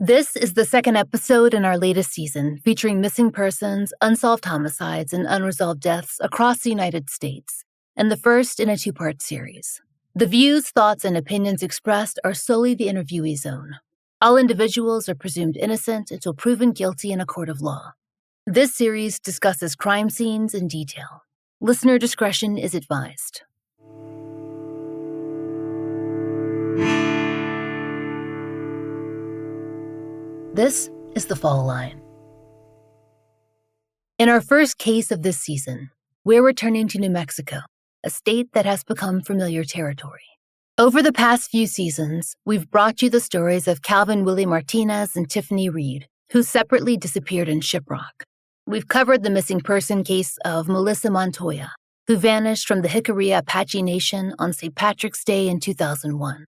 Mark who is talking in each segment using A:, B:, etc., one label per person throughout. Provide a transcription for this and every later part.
A: This is the second episode in our latest season featuring missing persons, unsolved homicides, and unresolved deaths across the United States, and the first in a two-part series. The views, thoughts, and opinions expressed are solely the interviewee's own. All individuals are presumed innocent until proven guilty in a court of law. This series discusses crime scenes in detail. Listener discretion is advised. This is The Fall Line. In our first case of this season, we're returning to New Mexico, a state that has become familiar territory. Over the past few seasons, we've brought you the stories of Calvin Willie Martinez and Tiffany Reed, who separately disappeared in Shiprock. We've covered the missing person case of Melissa Montoya, who vanished from the Jicarilla Apache Nation on St. Patrick's Day in 2001.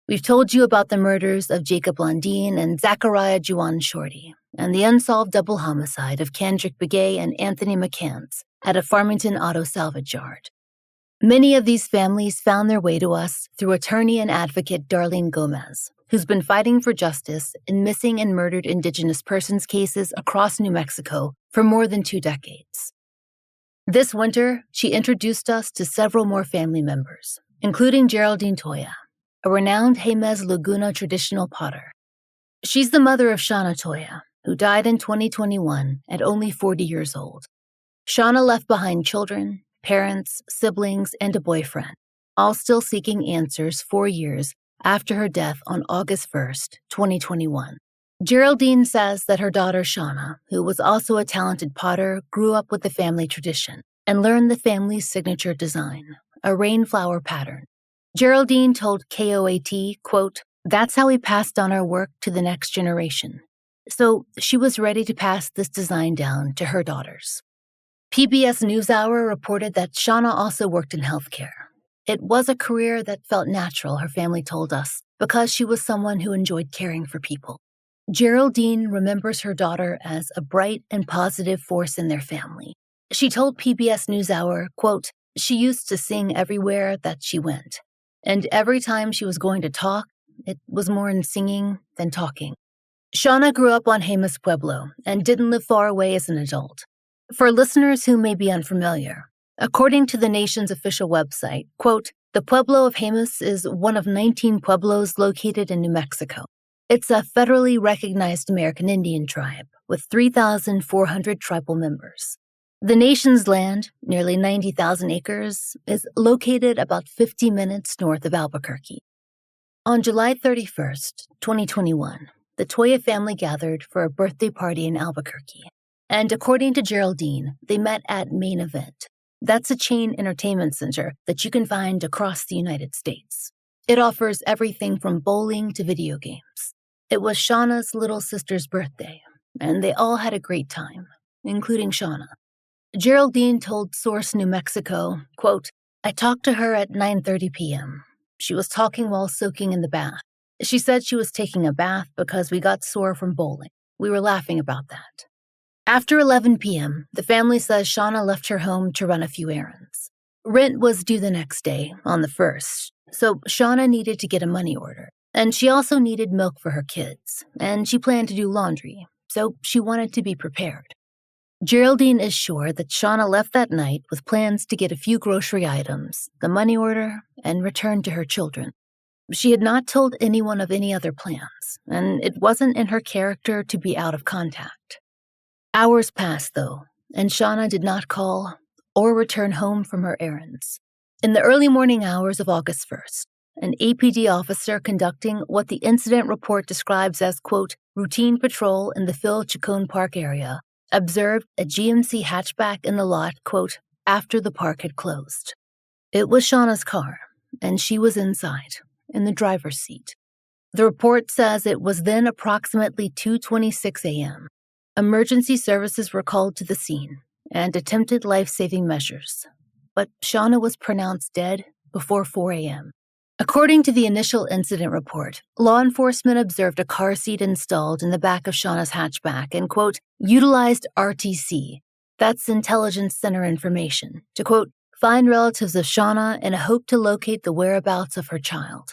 A: We've told you about the murders of Jacob Blondine and Zachariah Juwan Shorty, and the unsolved double homicide of Kendrick Begay and Anthony McCants at a Farmington auto salvage yard. Many of these families found their way to us through attorney and advocate Darlene Gomez, who's been fighting for justice in missing and murdered Indigenous persons cases across New Mexico for more than 2 decades. This winter, she introduced us to several more family members, including Geraldine Toya, a renowned Jemez Laguna traditional potter. She's the mother of Shawna Toya, who died in 2021 at only 40 years old. Shawna left behind children, parents, siblings, and a boyfriend, all still seeking answers 4 years after her death on August 1st, 2021. Geraldine says that her daughter Shawna, who was also a talented potter, grew up with the family tradition and learned the family's signature design, a rainflower pattern. Geraldine told KOAT, quote, "That's how we passed on our work to the next generation." So she was ready to pass this design down to her daughters. PBS NewsHour reported that Shawna also worked in healthcare. It was a career that felt natural, her family told us, because she was someone who enjoyed caring for people. Geraldine remembers her daughter as a bright and positive force in their family. She told PBS NewsHour, quote, "She used to sing everywhere that she went. And every time she was going to talk, it was more in singing than talking." Shawna grew up on Jemez Pueblo and didn't live far away as an adult. For listeners who may be unfamiliar, according to the nation's official website, quote, "The Pueblo of Jemez is one of 19 pueblos located in New Mexico. It's a federally recognized American Indian tribe with 3,400 tribal members. The nation's land, nearly 90,000 acres, is located about 50 minutes north of Albuquerque." On July 31st, 2021, the Toya family gathered for a birthday party in Albuquerque. And according to Geraldine, they met at Main Event. That's a chain entertainment center that you can find across the United States. It offers everything from bowling to video games. It was Shawna's little sister's birthday, and they all had a great time, including Shawna. Geraldine told Source New Mexico, quote, "I talked to her at 9:30 p.m. She was talking while soaking in the bath. She said she was taking a bath because we got sore from bowling. We were laughing about that." After 11 p.m., the family says Shawna left her home to run a few errands. Rent was due the next day, on the 1st, so Shawna needed to get a money order. And she also needed milk for her kids, and she planned to do laundry, so she wanted to be prepared. Geraldine is sure that Shawna left that night with plans to get a few grocery items, the money order, and return to her children. She had not told anyone of any other plans, and it wasn't in her character to be out of contact. Hours passed, though, and Shawna did not call or return home from her errands. In the early morning hours of August 1st, an APD officer conducting what the incident report describes as, quote, "routine patrol in the Phil Chacon Park area," observed a GMC hatchback in the lot, quote, "after the park had closed." It was Shawna's car, and she was inside, in the driver's seat. The report says it was then approximately 2:26 a.m. Emergency services were called to the scene and attempted life-saving measures, but Shawna was pronounced dead before 4 a.m. According to the initial incident report, law enforcement observed a car seat installed in the back of Shawna's hatchback and, quote, "utilized RTC," that's Intelligence Center information, to, quote, "find relatives of Shawna in a hope to locate the whereabouts of her child."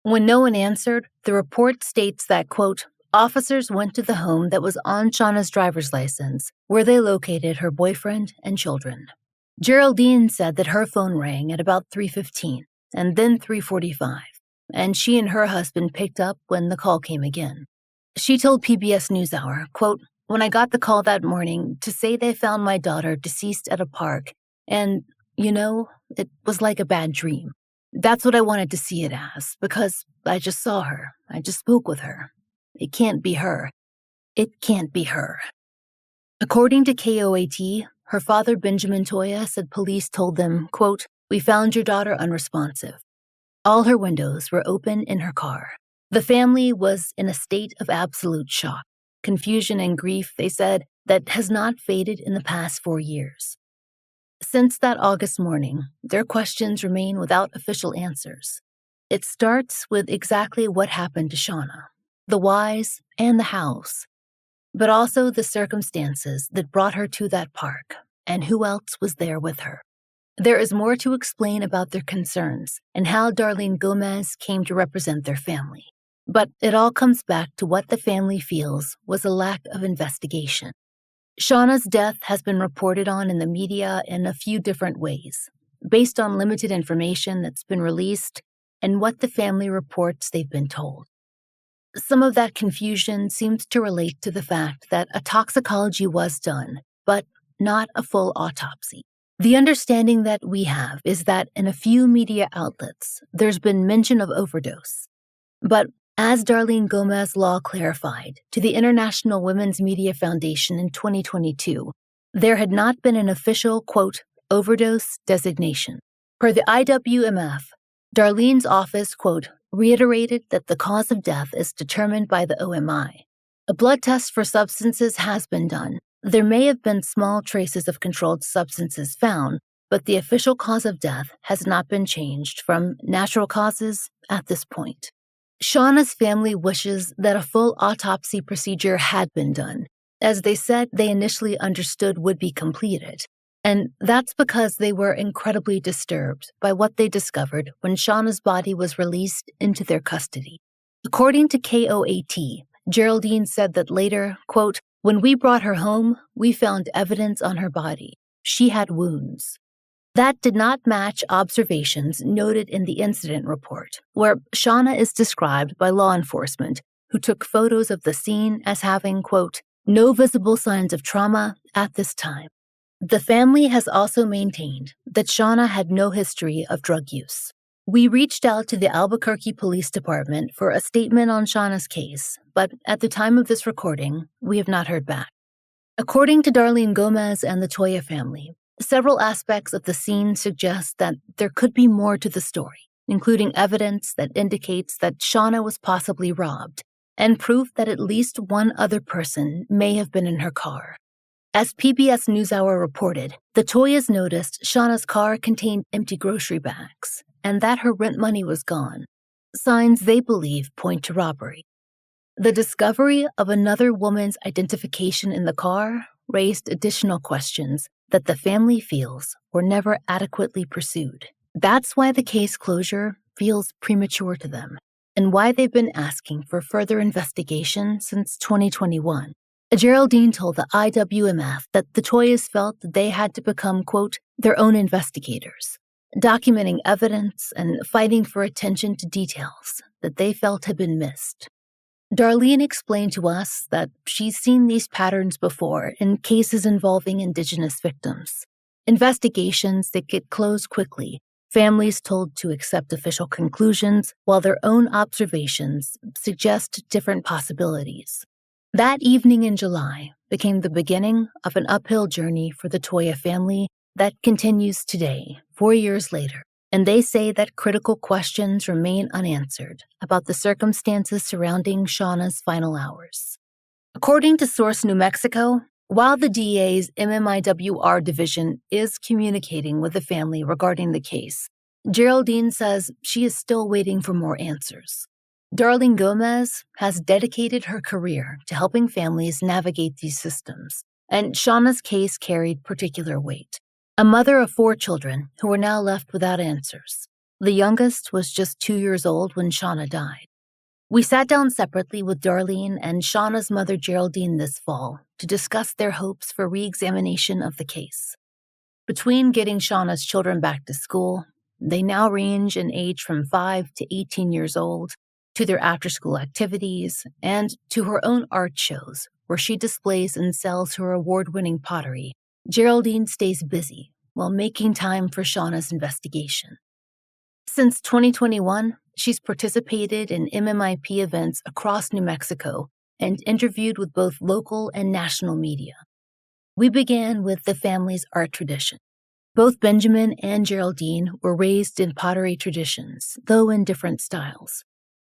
A: When no one answered, the report states that, quote, Officers went to the home that was on Shawna's driver's license, where they located her boyfriend and children. Geraldine said that her phone rang at about 3:15 and then 3:45, and she and her husband picked up when the call came again. She told PBS NewsHour, quote, "When I got the call that morning to say they found my daughter deceased at a park, and, it was like a bad dream. That's what I wanted to see it as, because I just saw her. I just spoke with her. It can't be her. It can't be her." According to KOAT, her father, Benjamin Toya, said police told them, quote, "We found your daughter unresponsive. All her windows were open in her car." The family was in a state of absolute shock, confusion and grief, they said, that has not faded in the past 4 years. Since that August morning, their questions remain without official answers. It starts with exactly what happened to Shawna, the whys and the hows, but also the circumstances that brought her to that park and who else was there with her. There is more to explain about their concerns and how Darlene Gomez came to represent their family. But it all comes back to what the family feels was a lack of investigation. Shawna's death has been reported on in the media in a few different ways, based on limited information that's been released and what the family reports they've been told. Some of that confusion seems to relate to the fact that a toxicology was done, but not a full autopsy. The understanding that we have is that in a few media outlets, there's been mention of overdose. But as Darlene Gomez Law clarified to the International Women's Media Foundation in 2022, there had not been an official, quote, overdose designation. Per the IWMF, Darlene's office, quote, reiterated that the cause of death is determined by the OMI. A blood test for substances has been done. There may have been small traces of controlled substances found, but the official cause of death has not been changed from natural causes at this point. Shawna's family wishes that a full autopsy procedure had been done, as they said they initially understood would be completed. And that's because they were incredibly disturbed by what they discovered when Shawna's body was released into their custody. According to KOAT, Geraldine said that later, quote, "When we brought her home, we found evidence on her body. She had wounds." That did not match observations noted in the incident report, where Shawna is described by law enforcement, who took photos of the scene as having, quote, "no visible signs of trauma at this time." The family has also maintained that Shawna had no history of drug use. We reached out to the Albuquerque Police Department for a statement on Shawna's case, but at the time of this recording, we have not heard back. According to Darlene Gomez and the Toya family, several aspects of the scene suggest that there could be more to the story, including evidence that indicates that Shawna was possibly robbed, and proof that at least one other person may have been in her car. As PBS NewsHour reported, the Toyas noticed Shawna's car contained empty grocery bags, and that her rent money was gone, signs they believe point to robbery. The discovery of another woman's identification in the car raised additional questions that the family feels were never adequately pursued. That's why the case closure feels premature to them, and why they've been asking for further investigation since 2021. Geraldine told the IWMF that the Toyas felt that they had to become, quote, their own investigators, documenting evidence and fighting for attention to details that they felt had been missed. Darlene explained to us that she's seen these patterns before in cases involving Indigenous victims. Investigations that get closed quickly, families told to accept official conclusions, while their own observations suggest different possibilities. That evening in July became the beginning of an uphill journey for the Toya family that continues today, 4 years later. And they say that critical questions remain unanswered about the circumstances surrounding Shawna's final hours. According to Source New Mexico, while the DA's MMIWR division is communicating with the family regarding the case, Geraldine says she is still waiting for more answers. Darlene Gomez has dedicated her career to helping families navigate these systems, and Shawna's case carried particular weight. A mother of 4 children who were now left without answers. The youngest was just 2 years old when Shawna died. We sat down separately with Darlene and Shawna's mother Geraldine this fall to discuss their hopes for re-examination of the case. Between getting Shawna's children back to school, they now range in age from 5 to 18 years old, to their after-school activities, and to her own art shows, where she displays and sells her award-winning pottery. Geraldine stays busy while making time for Shawna's investigation. Since 2021, she's participated in MMIP events across New Mexico and interviewed with both local and national media. We began with the family's art tradition. Both Benjamin and Geraldine were raised in pottery traditions, though in different styles.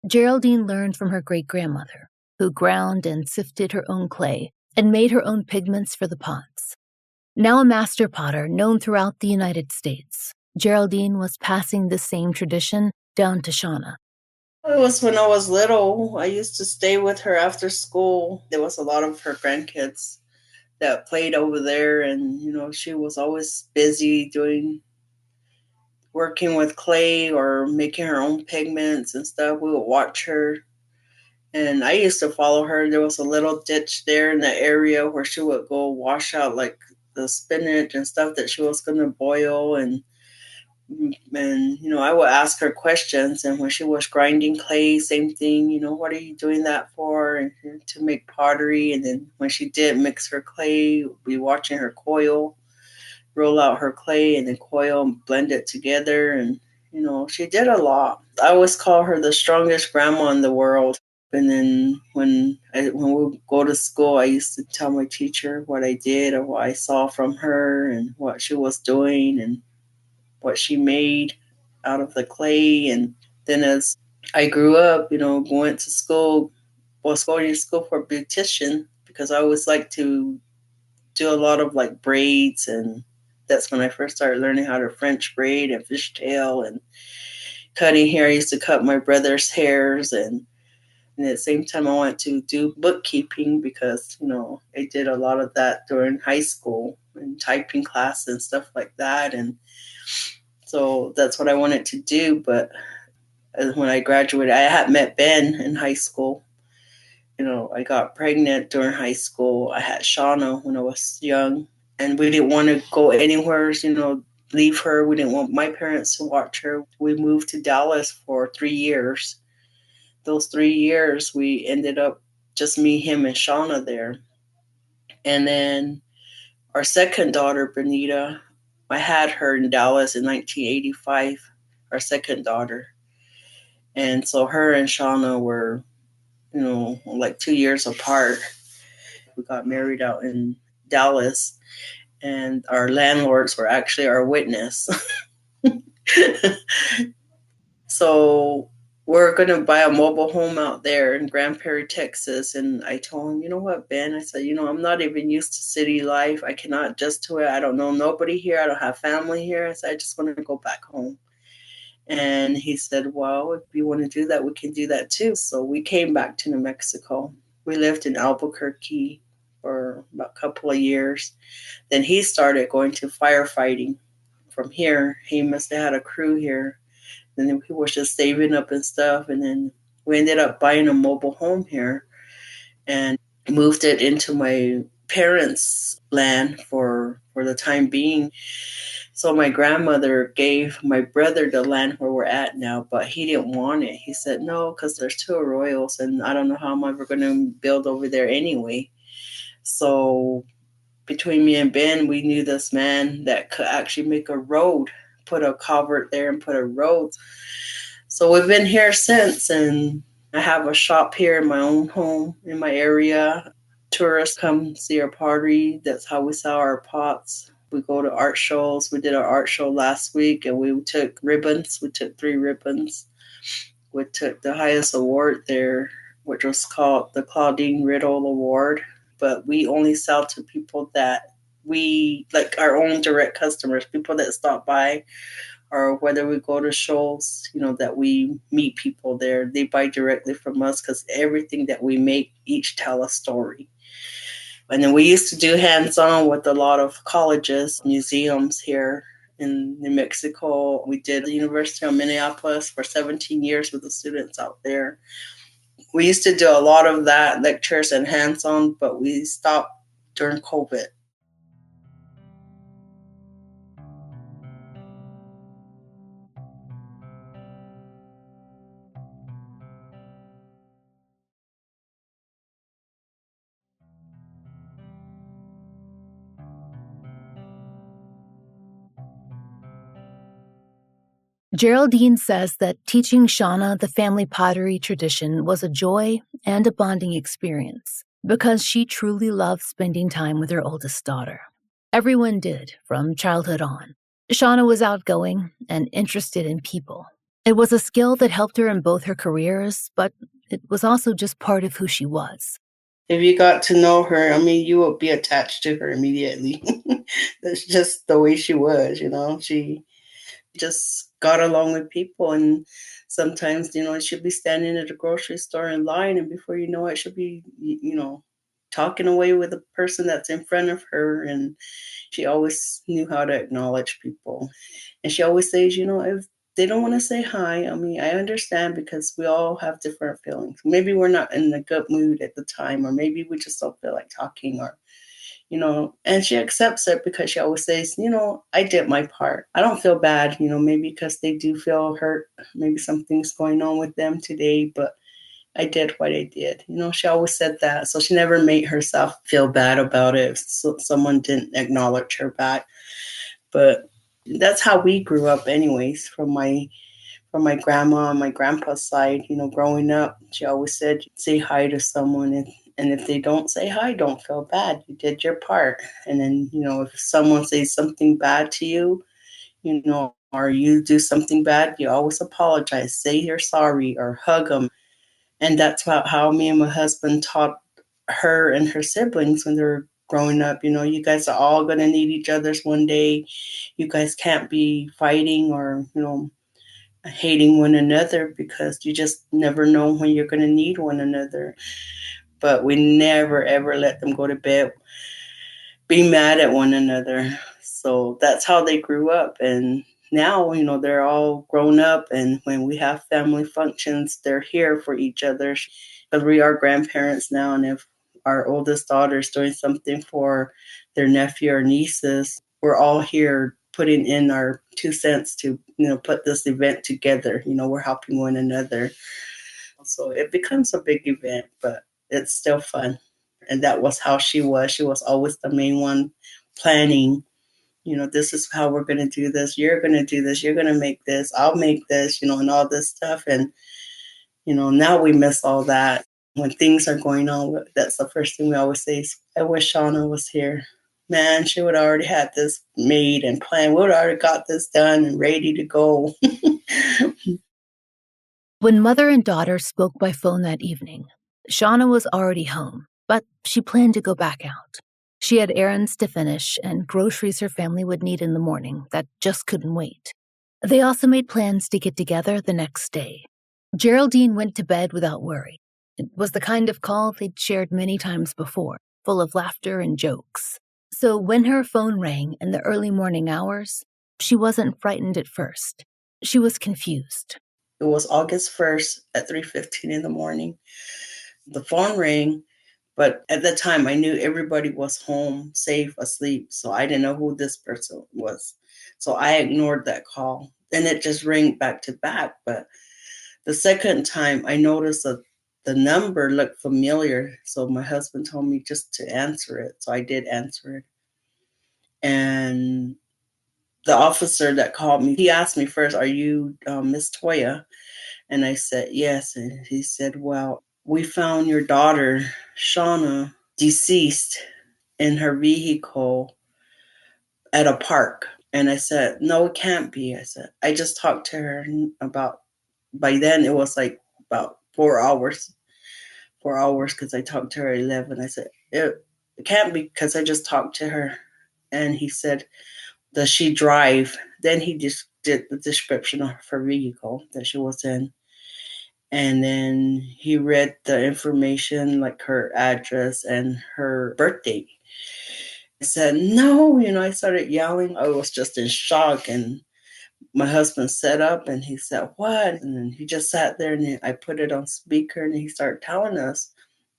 A: Geraldine learned from her great-grandmother, who ground and sifted her own clay and made her own pigments for the pots. Now a master potter known throughout the United States, Geraldine was passing this same tradition down to Shawna.
B: It was when I was little. I used to stay with her after school. There was a lot of her grandkids that played over there, and she was always busy working with clay or making her own pigments and stuff. We would watch her, and I used to follow her. There was a little ditch there in the area where she would go wash out like the spinach and stuff that she was going to boil, and I would ask her questions. And when she was grinding clay, same thing, what are you doing that for? And to make pottery. And then when she did mix her clay, we watching her roll out her clay and then coil and blend it together. And she did a lot. I always call her the strongest grandma in the world. And then when we would go to school, I used to tell my teacher what I did or what I saw from her and what she was doing and what she made out of the clay. And then as I grew up, going to school, was going to school for beautician because I always liked to do a lot of like braids. And that's when I first started learning how to French braid and fishtail and cutting hair. I used to cut my brother's hairs. And at the same time, I wanted to do bookkeeping because, I did a lot of that during high school and typing class and stuff like that. And so that's what I wanted to do. But when I graduated, I had met Ben in high school. I got pregnant during high school. I had Shawna when I was young, and we didn't want to go anywhere, leave her. We didn't want my parents to watch her. We moved to Dallas for 3 years. Those 3 years, we ended up just me, him, and Shawna there. And then our second daughter, Benita, I had her in Dallas in 1985, our second daughter. And so her and Shawna were, like 2 years apart. We got married out in Dallas, and our landlords were actually our witness. So we're going to buy a mobile home out there in Grand Prairie, Texas. And I told him, you know what, Ben? I said, I'm not even used to city life. I cannot adjust to it. I don't know nobody here. I don't have family here. I said, I just want to go back home. And he said, well, if you want to do that, we can do that too. So we came back to New Mexico. We lived in Albuquerque for about a couple of years. Then he started going to firefighting from here. He must have had a crew here. And then he was just saving up and stuff. And then we ended up buying a mobile home here and moved it into my parents' land for the time being. So my grandmother gave my brother the land where we're at now, but he didn't want it. He said, no, because there's two arroyos and I don't know how I'm ever going to build over there anyway. So between me and Ben, we knew this man that could actually make a road, put a culvert there and put a road. So we've been here since, and I have a shop here in my own home in my area. Tourists come see our pottery. That's how we sell our pots. We go to art shows. We did our art show last week, and we took ribbons. We took 3 ribbons. We took the highest award there, which was called the Claudine Riddle Award. But we only sell to people that we, like our own direct customers, people that stop by, or whether we go to shows, that we meet people there. They buy directly from us because everything that we make each tell a story. And then we used to do hands-on with a lot of colleges, museums here in New Mexico. We did the University of Minneapolis for 17 years with the students out there. We used to do a lot of that, lectures and hands-on, but we stopped during COVID.
A: Geraldine says that teaching Shawna the family pottery tradition was a joy and a bonding experience because she truly loved spending time with her oldest daughter. Everyone did, from childhood on. Shawna was outgoing and interested in people. It was a skill that helped her in both her careers, but it was also just part of who she was.
B: If you got to know her, I mean, you would be attached to her immediately. That's just the way she was, She just got along with people. And sometimes, she'd be standing at a grocery store in line, and before you know it, she'll be, talking away with the person that's in front of her. And she always knew how to acknowledge people. And she always says, if they don't want to say hi, I mean, I understand because we all have different feelings. Maybe we're not in a good mood at the time, or maybe we just don't feel like talking, or and she accepts it because she always says, I did my part. I don't feel bad, maybe because they do feel hurt. Maybe something's going on with them today, but I did what I did. She always said that. So she never made herself feel bad about it if someone didn't acknowledge her back. But that's how we grew up anyways, from my grandma and my grandpa's side. Growing up, she always said, say hi to someone, and if they don't say hi, don't feel bad. You did your part. And then, if someone says something bad to you, or you do something bad, you always apologize, say you're sorry, or hug them. And that's about how me and my husband taught her and her siblings when they were growing up. You guys are all going to need each other's one day. You guys can't be fighting or, hating one another, because you just never know when you're going to need one another. But we never, ever let them go to bed be mad at one another. So that's how they grew up. And now, they're all grown up. And when we have family functions, they're here for each other, because we are grandparents now. And if our oldest daughter is doing something for their nephew or nieces, we're all here putting in our 2 cents to, put this event together. We're helping one another. So it becomes a big event, but it's still fun. And that was how she was. She was always the main one planning. This is how we're going to do this. You're going to do this. You're going to make this. I'll make this, and all this stuff. And, now we miss all that. When things are going on, that's the first thing we always say is, I wish Shawna was here. Man, she would have already had this made and planned. We would have already got this done and ready to go.
A: When mother and daughter spoke by phone that evening, Shawna was already home, but she planned to go back out. She had errands to finish and groceries her family would need in the morning that just couldn't wait. They also made plans to get together the next day. Geraldine went to bed without worry. It was the kind of call they'd shared many times before, full of laughter and jokes. So when her phone rang in the early morning hours, she wasn't frightened at first. She was confused.
B: It was August 1st at 3:15 in the morning. The phone rang, but at the time I knew everybody was home, safe, asleep. So I didn't know who this person was. So I ignored that call. And it just rang back to back. But the second time I noticed that the number looked familiar. So my husband told me just to answer it. So I did answer it. And the officer that called me, he asked me first, are you Miss Toya? And I said, yes. And he said, well, we found your daughter, Shawna, deceased in her vehicle at a park. And I said, no, it can't be. I said, I just talked to her by then it was like about 4 hours, because I talked to her at 11. I said, it can't be because I just talked to her. And he said, does she drive? Then he just did the description of her vehicle that she was in. And then he read the information, like her address and her birthday. I said, no, I started yelling. I was just in shock. And My husband sat up and he said, "What?" And then he just sat there, and I put it on speaker, and he started telling us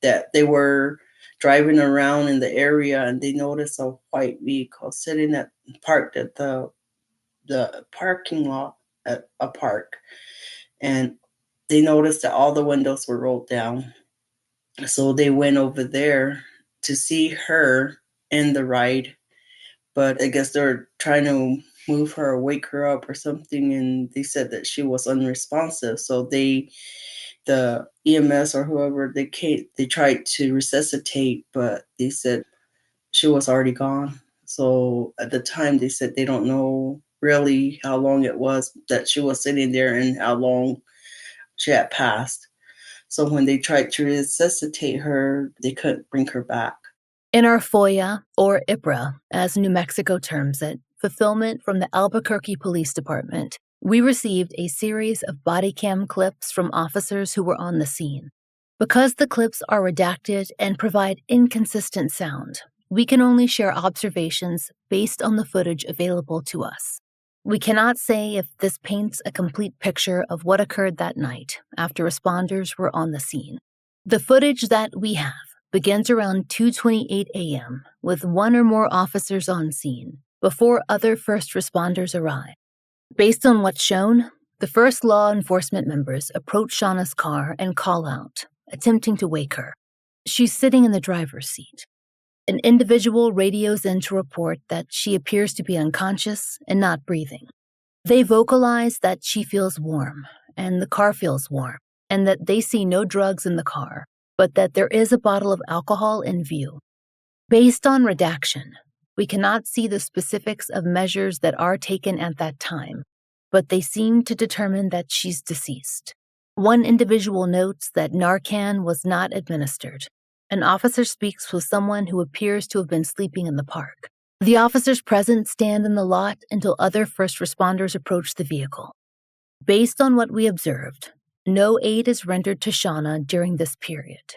B: that they were driving around in the area and they noticed a white vehicle parked at the parking lot at a park. And they noticed that all the windows were rolled down. So they went over there to see her in the ride, but I guess they're trying to move her or wake her up or something, and they said that she was unresponsive. So the EMS or whoever, they tried to resuscitate, but they said she was already gone. So at the time, they said they don't know really how long it was that she was sitting there and how long she had passed. So when they tried to resuscitate her, they couldn't bring her back.
A: In our FOIA, or IPRA, as New Mexico terms it, fulfillment from the Albuquerque Police Department, we received a series of body cam clips from officers who were on the scene. Because the clips are redacted and provide inconsistent sound, we can only share observations based on the footage available to us. We cannot say if this paints a complete picture of what occurred that night after responders were on the scene. The footage that we have begins around 2:28 a.m. with one or more officers on scene before other first responders arrive. Based on what's shown, the first law enforcement members approach Shawna's car and call out, attempting to wake her. She's sitting in the driver's seat. An individual radios in to report that she appears to be unconscious and not breathing. They vocalize that she feels warm, and the car feels warm, and that they see no drugs in the car, but that there is a bottle of alcohol in view. Based on redaction, we cannot see the specifics of measures that are taken at that time, but they seem to determine that she's deceased. One individual notes that Narcan was not administered. An officer speaks with someone who appears to have been sleeping in the park. The officers present stand in the lot until other first responders approach the vehicle. Based on what we observed, no aid is rendered to Shawna during this period.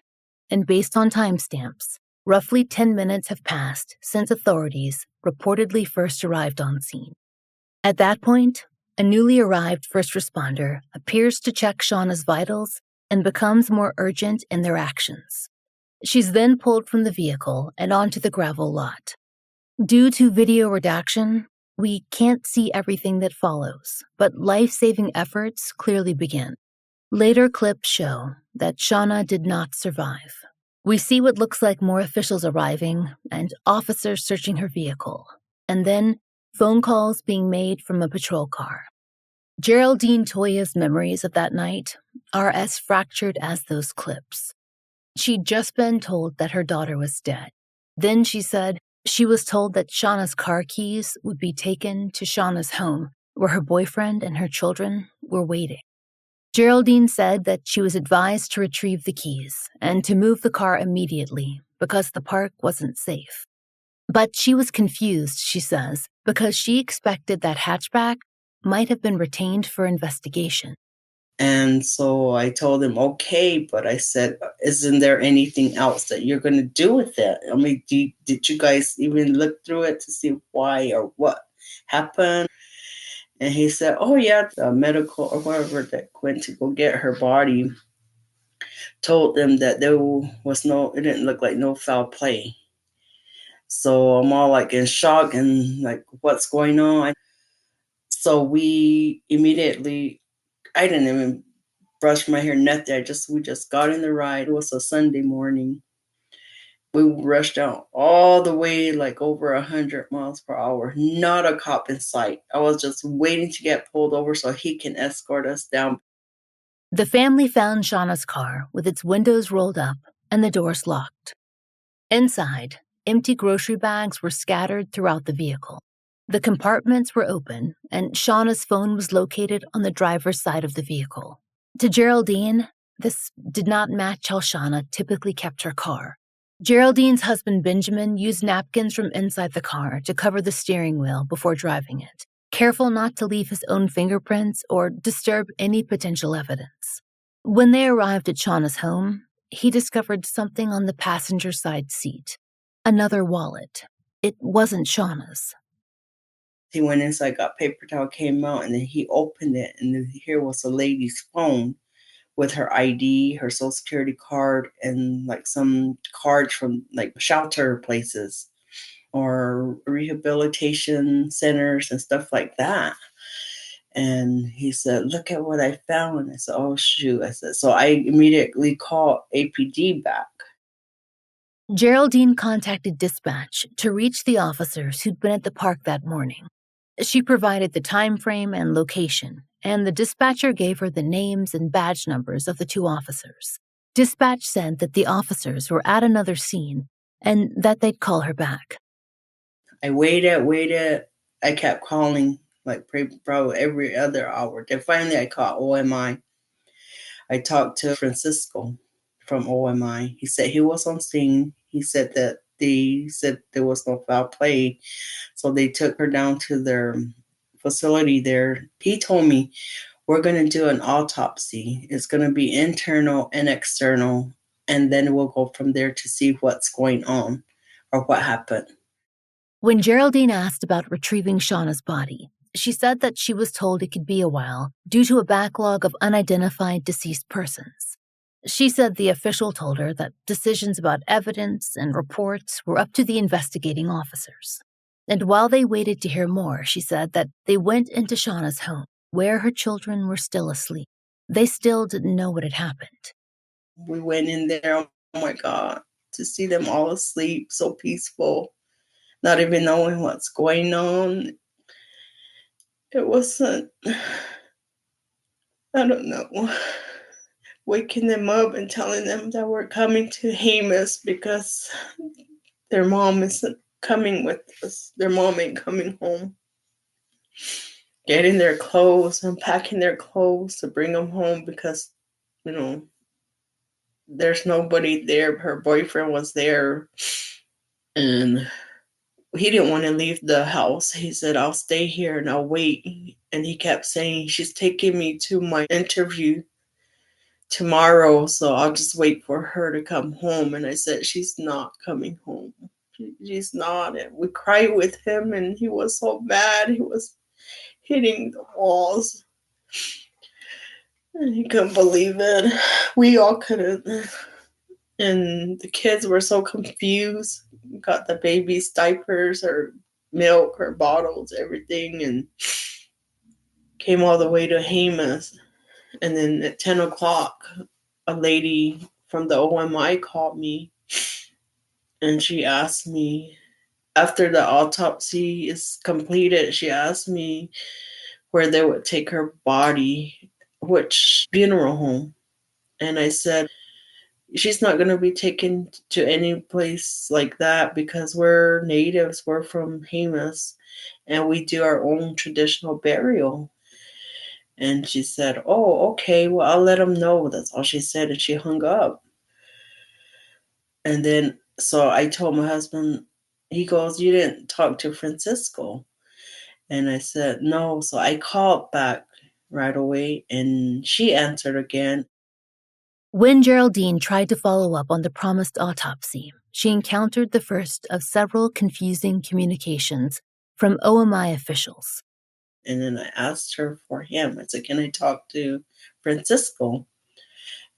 A: And based on timestamps, roughly 10 minutes have passed since authorities reportedly first arrived on scene. At that point, a newly arrived first responder appears to check Shawna's vitals and becomes more urgent in their actions. She's then pulled from the vehicle and onto the gravel lot. Due to video redaction, we can't see everything that follows, but life-saving efforts clearly begin. Later clips show that Shawna did not survive. We see what looks like more officials arriving and officers searching her vehicle, and then phone calls being made from a patrol car. Geraldine Toya's memories of that night are as fractured as those clips. She'd just been told that her daughter was dead. Then she said she was told that Shawna's car keys would be taken to Shawna's home, where her boyfriend and her children were waiting. Geraldine said that she was advised to retrieve the keys and to move the car immediately because the park wasn't safe. But she was confused, she says, because she expected that hatchback might have been retained for investigation.
B: And so I told him, okay, but I said, isn't there anything else that you're going to do with it? I mean, did you guys even look through it to see why or what happened? And he said, oh, yeah, the medical or whoever that went to go get her body told them that it didn't look like no foul play. So I'm all like in shock and like, what's going on? So we immediately, I didn't even brush my hair, nothing. We just got in the ride. It was a Sunday morning. We rushed out all the way like over 100 miles per hour. Not a cop in sight. I was just waiting to get pulled over so he can escort us down.
A: The family found Shawna's car with its windows rolled up and the doors locked. Inside, empty grocery bags were scattered throughout the vehicle. The compartments were open, and Shawna's phone was located on the driver's side of the vehicle. To Geraldine, this did not match how Shawna typically kept her car. Geraldine's husband Benjamin used napkins from inside the car to cover the steering wheel before driving it, careful not to leave his own fingerprints or disturb any potential evidence. When they arrived at Shawna's home, he discovered something on the passenger side seat. Another wallet. It wasn't Shawna's.
B: He went inside, got paper towel, came out, and then he opened it, and then here was a lady's phone with her ID, her social security card, and like some cards from like shelter places or rehabilitation centers and stuff like that. And he said, "Look at what I found." And I said, "Oh, shoot." I said, so I immediately called APD back.
A: Geraldine contacted dispatch to reach the officers who'd been at the park that morning. She provided the time frame and location, and the dispatcher gave her the names and badge numbers of the two officers. Dispatch said that the officers were at another scene and that they'd call her back.
B: I waited. I kept calling like probably every other hour. Then finally I called OMI. I talked to Francisco from OMI. He said he was on scene. He said that they said there was no foul play. So they took her down to their facility there. He told me, "We're going to do an autopsy. It's going to be internal and external. And then we'll go from there to see what's going on or what happened."
A: When Geraldine asked about retrieving Shawna's body, she said that she was told it could be a while due to a backlog of unidentified deceased persons. She said the official told her that decisions about evidence and reports were up to the investigating officers. And while they waited to hear more, she said that they went into Shawna's home, where her children were still asleep. They still didn't know what had happened.
B: We went in there, oh my God, to see them all asleep, so peaceful, not even knowing what's going on. It wasn't, I don't know, waking them up and telling them that we're coming to Jemez because their mom isn't coming with us. Their mom ain't coming home. Getting their clothes, unpacking their clothes to bring them home because, there's nobody there. Her boyfriend was there and he didn't want to leave the house. He said, "I'll stay here and I'll wait." And he kept saying, "She's taking me to my interview tomorrow, so I'll just wait for her to come home." And I said, "She's not coming home. She's not." And we cried with him and he was so mad. He was hitting the walls. And he couldn't believe it. We all couldn't. And the kids were so confused. Got the baby's diapers or milk or bottles, everything, and came all the way to Jemez. And then at 10 o'clock, a lady from the OMI called me and she asked me, after the autopsy is completed, she asked me where they would take her body, which funeral home. And I said, "She's not going to be taken to any place like that because we're natives. We're from Jemez and we do our own traditional burial." And she said, "Oh, okay, well, I'll let them know." That's all she said. And she hung up. And then, so I told my husband, he goes, "You didn't talk to Francisco?" And I said, "No." So I called back right away and she answered again.
A: When Geraldine tried to follow up on the promised autopsy, she encountered the first of several confusing communications from OMI officials.
B: And then I asked her for him. I said, "Can I talk to Francisco?"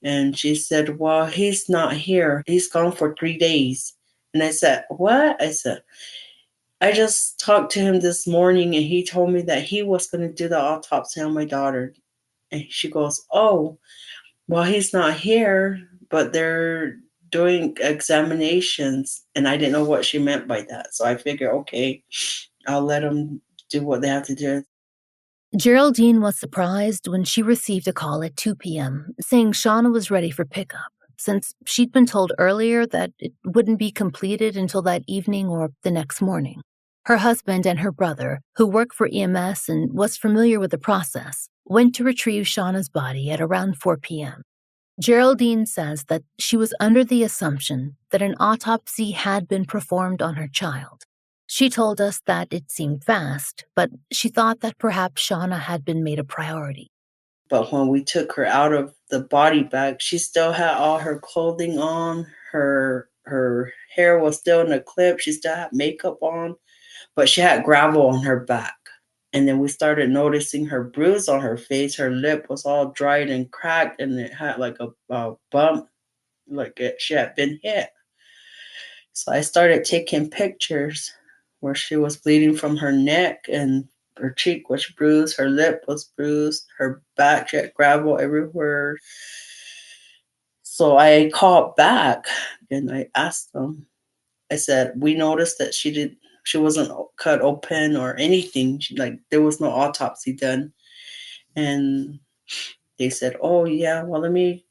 B: And she said, "Well, he's not here. He's gone for 3 days." And I said, "What?" I said, "I just talked to him this morning and he told me that he was going to do the autopsy on my daughter." And she goes, "Oh, well, he's not here, but they're doing examinations." And I didn't know what she meant by that. So I figured, okay, I'll let them do what they have to do.
A: Geraldine was surprised when she received a call at 2 p.m. saying Shawna was ready for pickup, since she'd been told earlier that it wouldn't be completed until that evening or the next morning. Her husband and her brother, who worked for EMS and was familiar with the process, went to retrieve Shawna's body at around 4 p.m. Geraldine says that she was under the assumption that an autopsy had been performed on her child. She told us that it seemed fast, but she thought that perhaps Shawna had been made a priority.
B: But when we took her out of the body bag, she still had all her clothing on. Her hair was still in a clip. She still had makeup on, but she had gravel on her back. And then we started noticing her bruise on her face. Her lip was all dried and cracked, and it had like a bump, she had been hit. So I started taking pictures where she was bleeding from her neck, and her cheek was bruised, her lip was bruised, her back, she had gravel everywhere. So I called back and I asked them, I said, we noticed that she wasn't cut open or anything. There was no autopsy done. And they said, oh yeah, well, let me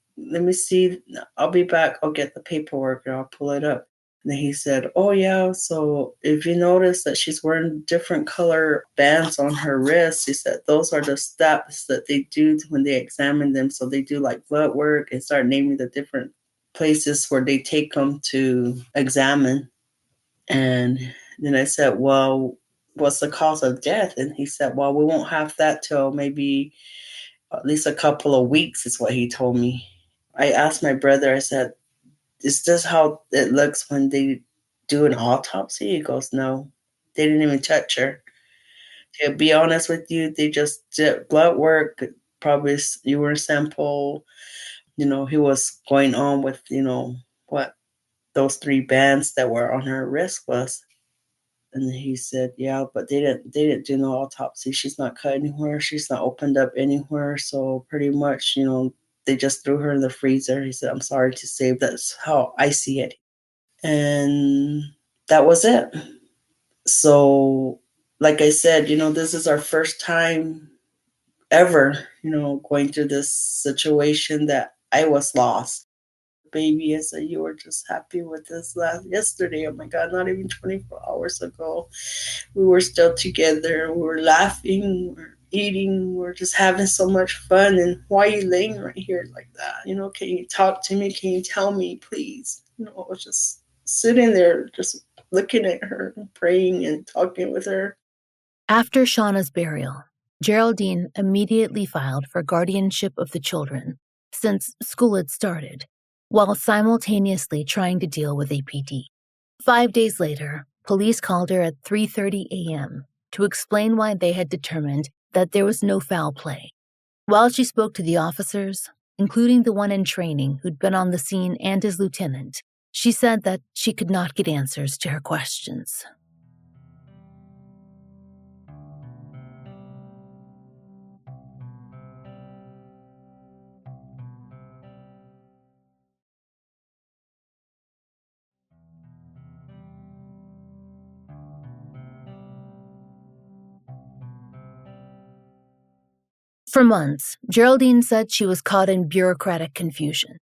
B: see. I'll be back. I'll get the paperwork and I'll pull it up. And then he said, oh yeah, so if you notice that she's wearing different color bands on her wrists, he said those are the steps that they do when they examine them. So they do like blood work and start naming the different places where they take them to examine. And then I said, well, what's the cause of death? And he said, well, we won't have that till maybe at least a couple of weeks, is what he told me. I asked my brother, I said, is this how it looks when they do an autopsy? He goes, no, they didn't even touch her. To be honest with you, they just did blood work, probably urine sample. He was going on with, what those 3 bands that were on her wrist was. And he said, yeah, but they didn't do no autopsy. She's not cut anywhere. She's not opened up anywhere. So pretty much, they just threw her in the freezer. He said, I'm sorry to say, that's how I see it. And that was it. So, like I said, this is our first time ever, going through this situation that I was lost. Baby, I said, you were just happy with this yesterday. Oh my God, not even 24 hours ago. We were still together. We were laughing, we were eating, we were just having so much fun. And why are you laying right here like that? Can you talk to me? Can you tell me, please? I was just sitting there, just looking at her, praying and talking with her.
A: After Shawna's burial, Geraldine immediately filed for guardianship of the children, since school had started, while simultaneously trying to deal with APD. 5 days later, police called her at 3:30 a.m. to explain why they had determined that there was no foul play. While she spoke to the officers, including the one in training who'd been on the scene and his lieutenant, she said that she could not get answers to her questions. For months, Geraldine said she was caught in bureaucratic confusion.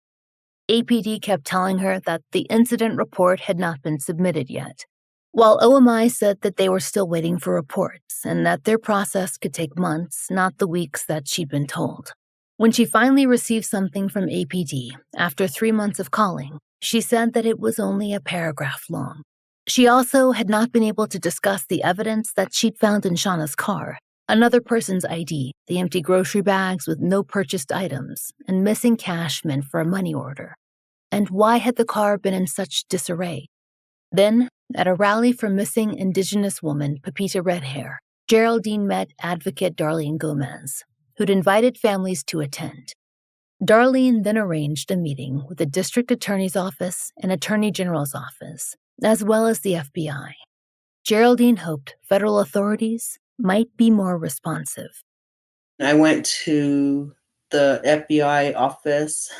A: APD kept telling her that the incident report had not been submitted yet, while OMI said that they were still waiting for reports and that their process could take months, not the weeks that she'd been told. When she finally received something from APD after 3 months of calling, she said that it was only a paragraph long. She also had not been able to discuss the evidence that she'd found in Shawna's car. Another person's ID, the empty grocery bags with no purchased items, and missing cash meant for a money order. And why had the car been in such disarray? Then, at a rally for missing Indigenous woman Pepita Redhair, Geraldine met advocate Darlene Gomez, who'd invited families to attend. Darlene then arranged a meeting with the district attorney's office and attorney general's office, as well as the FBI. Geraldine hoped federal authorities might be more responsive.
B: I went to the FBI office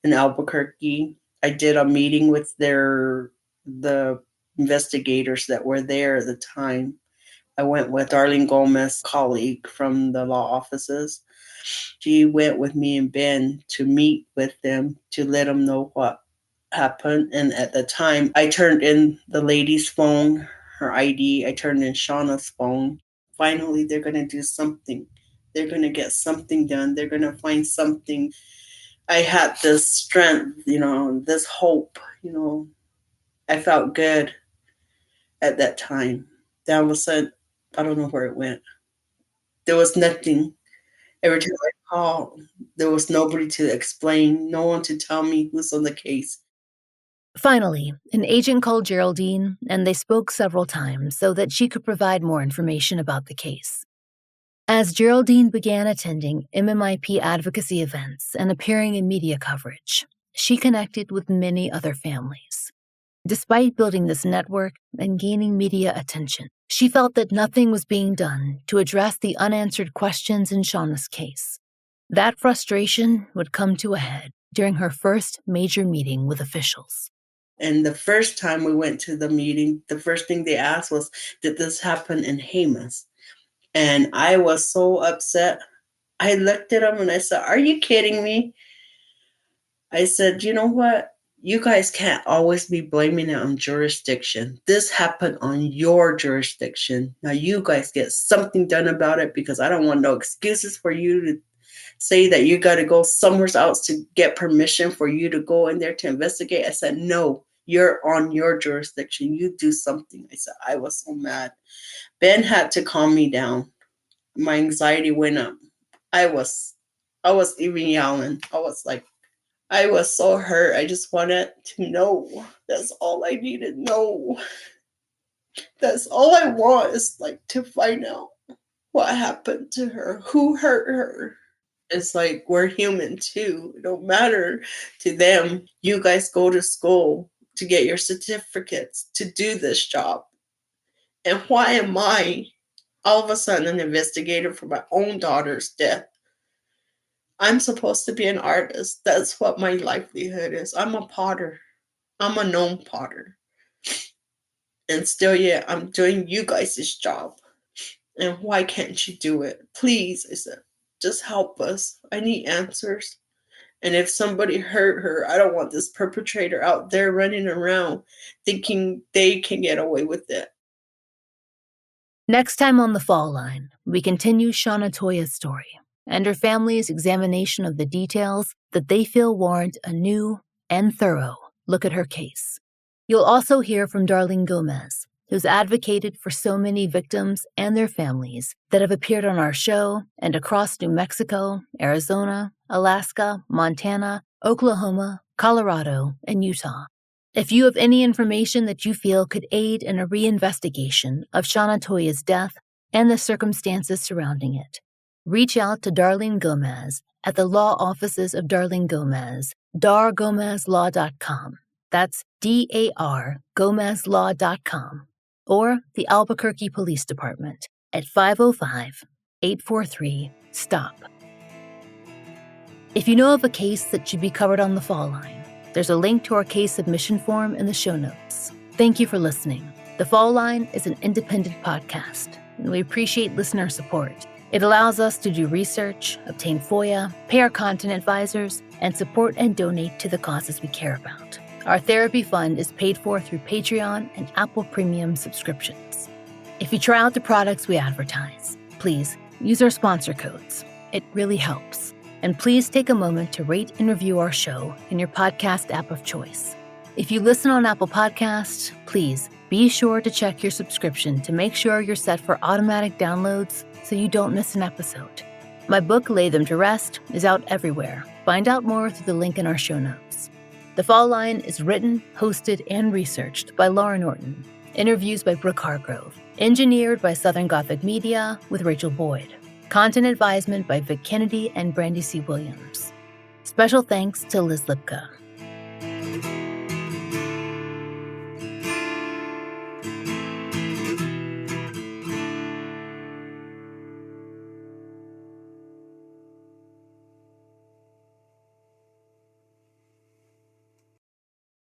B: in Albuquerque. I did a meeting with the investigators that were there at the time. I went with Darlene Gomez, colleague from the law offices. She went with me and Ben to meet with them to let them know what happened. And at the time, I turned in the lady's phone, her ID. I turned in Shawna's phone. Finally, they're going to do something. They're going to get something done. They're going to find something. I had this strength, this hope, I felt good at that time. Then all of a sudden, I don't know where it went. There was nothing. Every time I called, there was nobody to explain, no one to tell me who's on the case.
A: Finally, an agent called Geraldine, and they spoke several times so that she could provide more information about the case. As Geraldine began attending MMIP advocacy events and appearing in media coverage, she connected with many other families. Despite building this network and gaining media attention, she felt that nothing was being done to address the unanswered questions in Shawna's case. That frustration would come to a head during her first major meeting with officials.
B: And the first time we went to the meeting, the first thing they asked was, did this happen in Jemez? And I was so upset. I looked at them and I said, are you kidding me? I said, you know what? You guys can't always be blaming it on jurisdiction. This happened on your jurisdiction. Now you guys get something done about it, because I don't want no excuses for you to say that you got to go somewhere else to get permission for you to go in there to investigate. I said, no, you're on your jurisdiction. You do something. I said, I was so mad. Ben had to calm me down. My anxiety went up. I was even yelling. I was so hurt. I just wanted to know. That's all I needed to know. That's all I want, is to find out what happened to her, who hurt her. It's like, we're human too. It don't matter to them. You guys go to school to get your certificates to do this job. And why am I all of a sudden an investigator for my own daughter's death? I'm supposed to be an artist. That's what my livelihood is. I'm a potter. I'm a known potter. And still, yeah, I'm doing you guys' job. And why can't you do it? Please, I said, just help us. I need answers. And if somebody hurt her, I don't want this perpetrator out there running around thinking they can get away with it.
A: Next time on The Fall Line, we continue Shawna Toya's story and her family's examination of the details that they feel warrant a new and thorough look at her case. You'll also hear from Darlene Gomez, who's advocated for so many victims and their families that have appeared on our show and across New Mexico, Arizona, Alaska, Montana, Oklahoma, Colorado, and Utah. If you have any information that you feel could aid in a reinvestigation of Shawna Toya's death and the circumstances surrounding it, reach out to Darlene Gomez at the law offices of Darlene Gomez, dargomezlaw.com. That's DAR, gomezlaw.com. Or the Albuquerque Police Department at 505-843-STOP. If you know of a case that should be covered on The Fall Line, there's a link to our case submission form in the show notes. Thank you for listening. The Fall Line is an independent podcast, and we appreciate listener support. It allows us to do research, obtain FOIA, pay our content advisors, and support and donate to the causes we care about. Our therapy fund is paid for through Patreon and Apple Premium subscriptions. If you try out the products we advertise, please use our sponsor codes. It really helps. And please take a moment to rate and review our show in your podcast app of choice. If you listen on Apple Podcasts, please be sure to check your subscription to make sure you're set for automatic downloads so you don't miss an episode. My book, Lay Them to Rest, is out everywhere. Find out more through the link in our show notes. The Fall Line is written, hosted, and researched by Laura Norton. Interviews by Brooke Hargrove. Engineered by Southern Gothic Media with Rachel Boyd. Content advisement by Vic Kennedy and Brandy C. Williams. Special thanks to Liz Lipka.